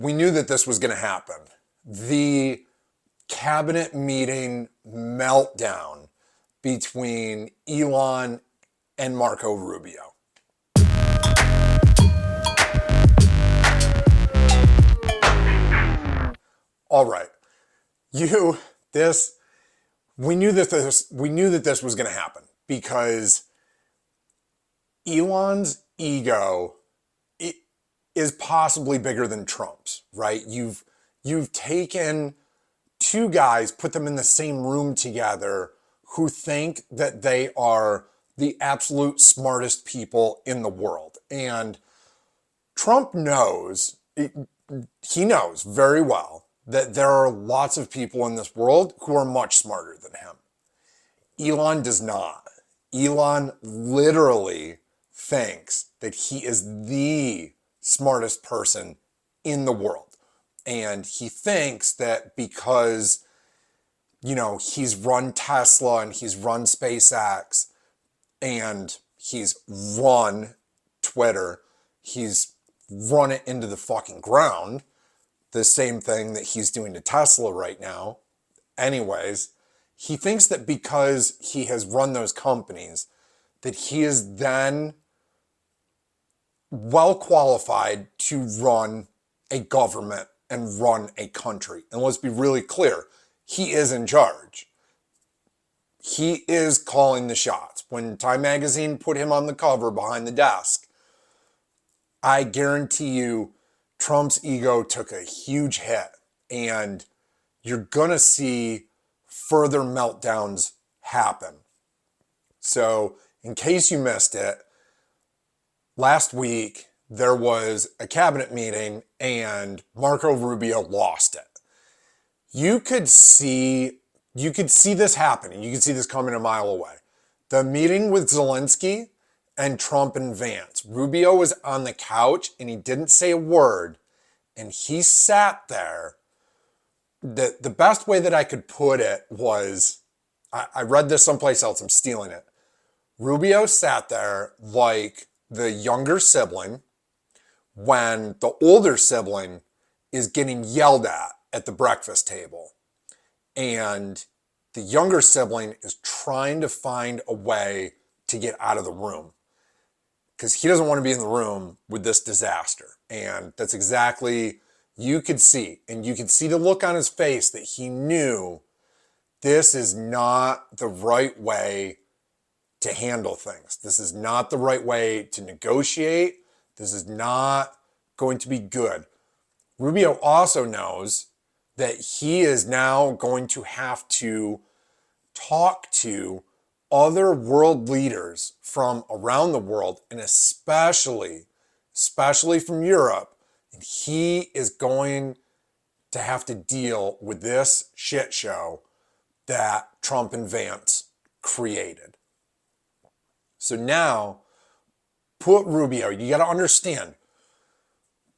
we knew that this was going to happen. The cabinet meeting meltdown between Elon and Marco Rubio. All right, we knew that this was going to happen because Elon's ego is possibly bigger than Trump's, right? You've taken two guys, put them in the same room together, who think that they are the absolute smartest people in the world. And Trump knows, he knows very well that there are lots of people in this world who are much smarter than him. Elon does not. Elon literally thinks that he is the smartest person in the world. And he thinks that because, he's run Tesla and he's run SpaceX and he's run Twitter, he's run it into the fucking ground, the same thing that he's doing to Tesla right now. Anyways, he thinks that because he has run those companies, that he is then well qualified to run a government and run a country. And let's be really clear, he is in charge. He is calling the shots. When Time Magazine put him on the cover behind the desk, I guarantee you Trump's ego took a huge hit, and you're gonna see further meltdowns happen. So in case you missed it, last week there was a cabinet meeting and Marco Rubio lost it. You could see this happening. You could see this coming a mile away. The meeting with Zelensky and Trump and Vance. Rubio was on the couch and he didn't say a word, and he sat there. The best way that I could put it was, I read this someplace else, I'm stealing it. Rubio sat there like the younger sibling when the older sibling is getting yelled at the breakfast table. And the younger sibling is trying to find a way to get out of the room because he doesn't want to be in the room with this disaster. And that's exactly, you could see the look on his face that he knew this is not the right way to handle things. This is not the right way to negotiate. This is not going to be good. Rubio also knows that he is now going to have to talk to other world leaders from around the world, and especially from Europe. And he is going to have to deal with this shit show that Trump and Vance created. So now, put Rubio, you got to understand,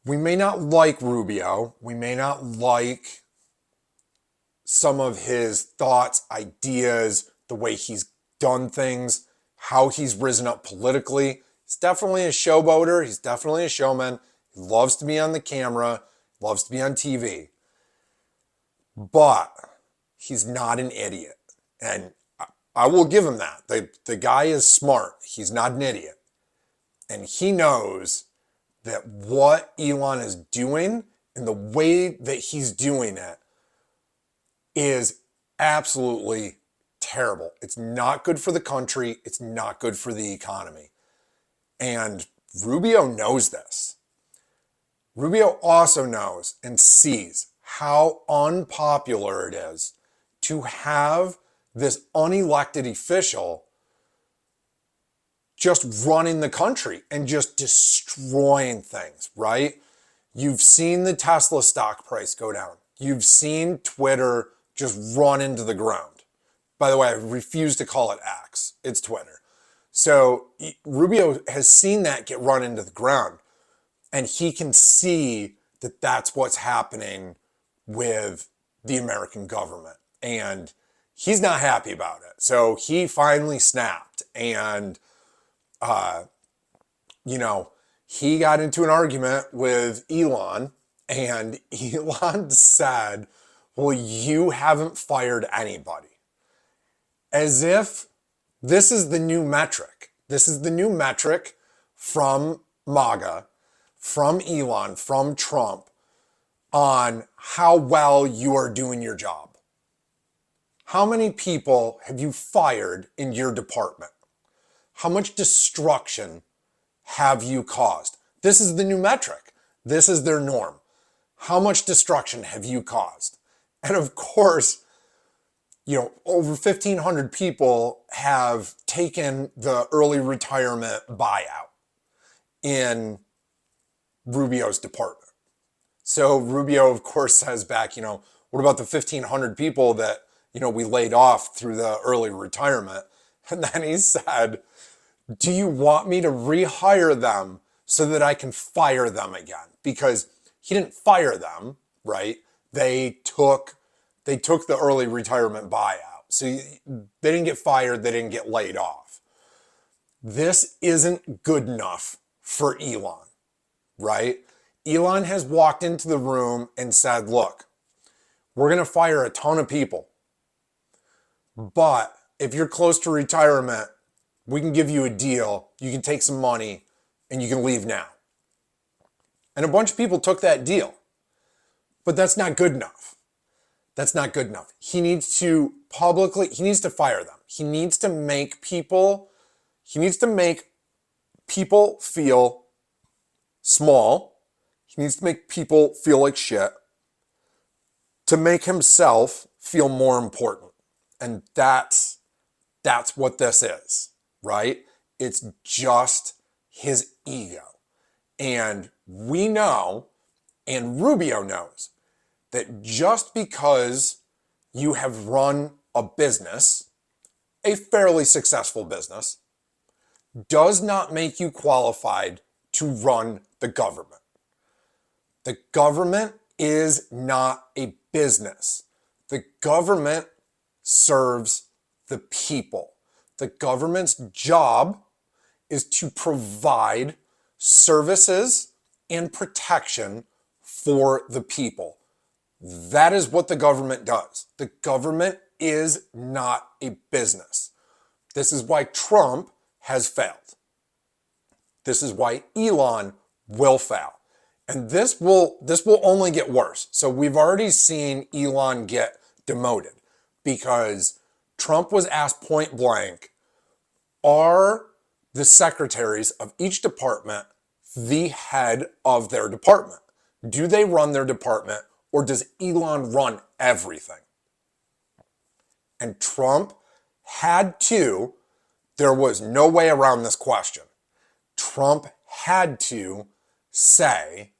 we may not like Rubio, we may not like some of his thoughts, ideas, the way he's done things, how he's risen up politically. He's definitely a showboater, he's definitely a showman, he loves to be on the camera, loves to be on TV. But he's not an idiot. And I will give him that. The guy is smart. He's not an idiot. And he knows that what Elon is doing and the way that he's doing it is absolutely terrible. It's not good for the country. It's not good for the economy. And Rubio knows this. Rubio also knows and sees how unpopular it is to have this unelected official just running the country and just destroying things, right? You've seen the Tesla stock price go down. You've seen Twitter just run into the ground. By the way, I refuse to call it X. It's Twitter. So Rubio has seen that get run into the ground, and he can see that that's what's happening with the American government. And he's not happy about it. So he finally snapped, and he got into an argument with Elon, And Elon said, well, you haven't fired anybody. As if this is the new metric. This is the new metric from MAGA, from Elon, from Trump, on how well you are doing your job. How many people have you fired in your department? How much destruction have you caused? This is the new metric. This is their norm. How much destruction have you caused? And of course, over 1,500 people have taken the early retirement buyout in Rubio's department. So Rubio, of course, says back, what about the 1,500 people that, we laid off through the early retirement? And then he said, do you want me to rehire them so that I can fire them again? Because he didn't fire them, right? They took the early retirement buyout. So they didn't get fired, they didn't get laid off. This isn't good enough for Elon, right? Elon has walked into the room and said, look, we're going to fire a ton of people. But if you're close to retirement, we can give you a deal. You can take some money and you can leave now. And a bunch of people took that deal. But that's not good enough. That's not good enough. He needs to fire them. He needs to make people feel small. He needs to make people feel like shit to make himself feel more important. And that's what this is, right? It's just his ego. And we know, and Rubio knows, that just because you have run a business, a fairly successful business, does not make you qualified to run the government. The government is not a business. The government serves the people. The government's job is to provide services and protection for the people. That is what the government does. The government is not a business. This is why Trump has failed. This is why Elon will fail. And this will only get worse. So we've already seen Elon get demoted because Trump was asked point blank, are the secretaries of each department the head of their department? Do they run their department, or does Elon run everything? And Trump had to, there was no way around this question. Trump had to say,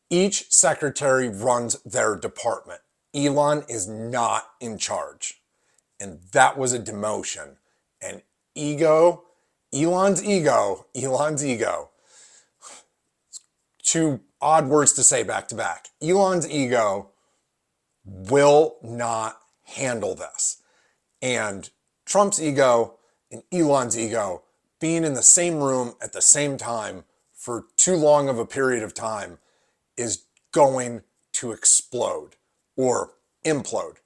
each secretary runs their department. Elon is not in charge. And that was a demotion. And Elon's ego, two odd words to say back to back. Elon's ego will not handle this. And Trump's ego and Elon's ego being in the same room at the same time for too long of a period of time is going to explode or implode.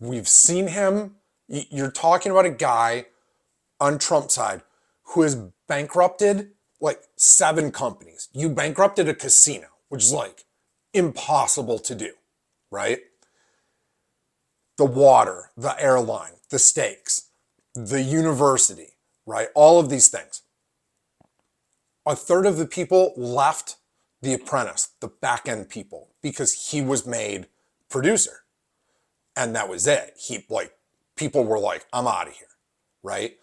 We've seen him. You're talking about a guy on Trump's side who has bankrupted like 7 companies. You bankrupted a casino, which is like impossible to do, right? The water, the airline, the steaks, the university, right? All of these things. A third of the people left The Apprentice, the back end people, because he was made producer. And that was it. People were like, I'm out of here, right?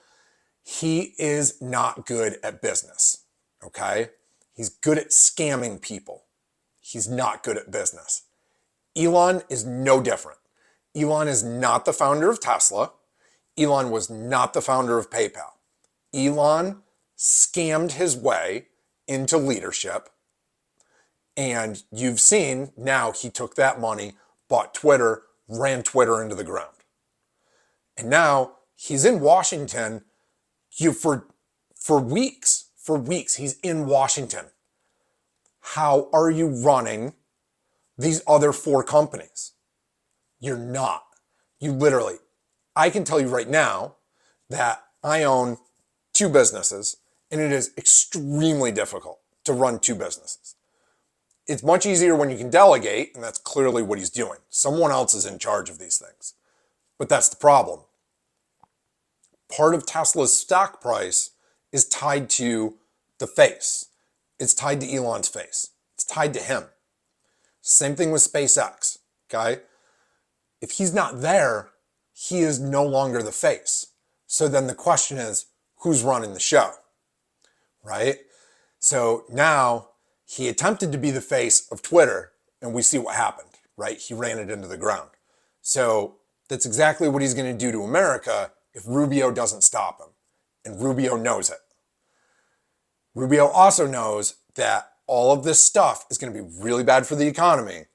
He is not good at business, okay? He's good at scamming people. He's not good at business. Elon is no different. Elon is not the founder of Tesla. Elon was not the founder of PayPal. Elon scammed his way into leadership. And you've seen now he took that money, bought Twitter, ran Twitter into the ground. And now he's in Washington for weeks. For weeks, he's in Washington. how are you running these other 4 companies? You're not. You literally, I can tell you right now that I own 2 businesses, and it is extremely difficult to run 2 businesses. It's much easier when you can delegate, and that's clearly what he's doing. Someone else is in charge of these things. But that's the problem. Part of Tesla's stock price is tied to the face. It's tied to Elon's face. It's tied to him. Same thing with SpaceX, okay? If he's not there, he is no longer the face. So then the question is, who's running the show, right? So now he attempted to be the face of Twitter, and we see what happened, right? He ran it into the ground. So that's exactly what he's going to do to America if Rubio doesn't stop him. And Rubio knows it. Rubio also knows that all of this stuff is going to be really bad for the economy.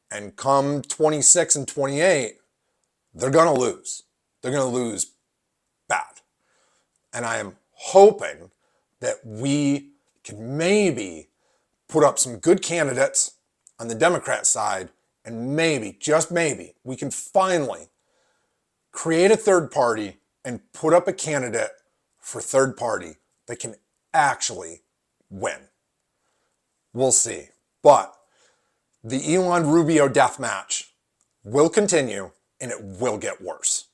And come 26 and 28, they're going to lose. They're going to lose bad. And I am hoping that we can maybe put up some good candidates on the Democrat side, and maybe, just maybe, we can finally create a third party and put up a candidate for third party that can actually win. We'll see. But the Elon Rubio death match will continue, and it will get worse.